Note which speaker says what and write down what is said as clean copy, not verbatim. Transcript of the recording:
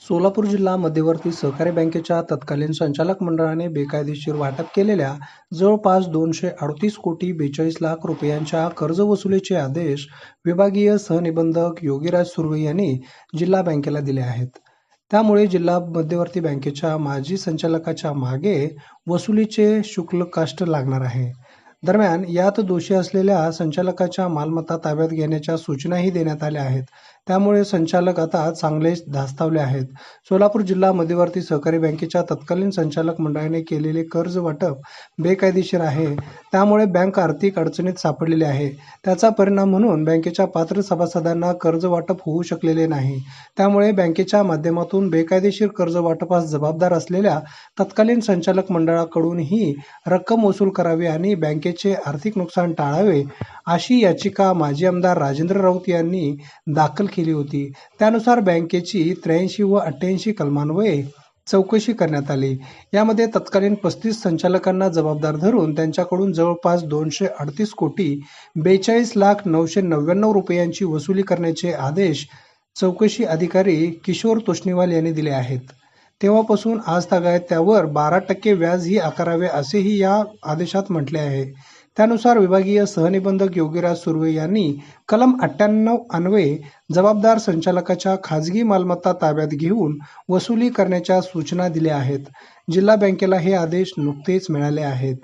Speaker 1: सोलापूर जिल्हा मध्यवर्ती सहकारी बँकेच्या तत्कालीन संचालक मंडळाने बेकायदेशीर वाटप केलेल्या जवळपास 238,42,00,000 रुपयांच्या कर्जवसुलीचे आदेश विभागीय सहनिबंधक योगीराज सुर्वे यांनी जिल्हा बँकेला दिले आहेत. त्यामुळे जिल्हा मध्यवर्ती बँकेच्या माजी संचालकाच्या मागे वसुलीचे शुल्ककाष्ट लागणार आहे. दरम्यान यात दोषी असलेल्या संचालकाच्या मालमत्ता ताब्यात घेण्याच्या सूचनाही देण्यात आल्या आहेत. त्यामुळे संचालक आता चांगलेच धास्तावले आहेत. सोलापूर जिल्हा मध्यवर्ती सहकारी बँकेच्या तत्कालीन संचालक मंडळाने केलेले कर्ज वाटप बेकायदेशीर आहे. त्यामुळे बँक आर्थिक अडचणीत सापडलेली आहे. त्याचा परिणाम म्हणून बँकेच्या पात्र सभासदांना कर्ज वाटप होऊ शकलेले नाही. त्यामुळे बँकेच्या माध्यमातून बेकायदेशीर कर्ज वाटपास जबाबदार असलेल्या तत्कालीन संचालक मंडळाकडून ही रक्कम वसूल करावी आणि बँकेचे आर्थिक नुकसान टाळावे, अशी याचिका माजी आमदार राजेंद्र राऊत यांनी दाखल केली होती. त्यानुसार बँकेची 83 व 88 कलमान्वये चौकशी करण्यात आली. यामध्ये तत्कालीन 35 संचालकांना जबाबदार धरून त्यांच्याकडून जवळपास 238,42,999 रुपयांची वसुली करण्याचे आदेश चौकशी अधिकारी किशोर तोष्णीवाल यांनी दिले आहेत. तेव्हापासून आजतागायत त्यावर 12% व्याजही आकारावे असेही या आदेशात म्हटले आहे. त्यानुसार विभागीय सहनिबंधक योगीराज सुर्वे यांनी कलम 98 अन्वये जबाबदार संचालकाच्या खाजगी मालमत्ता ताब्यात घेऊन वसुली करण्याच्या सूचना दिल्या आहेत. जिल्हा बँकेला हे आदेश नुकतेच मिळाले आहेत.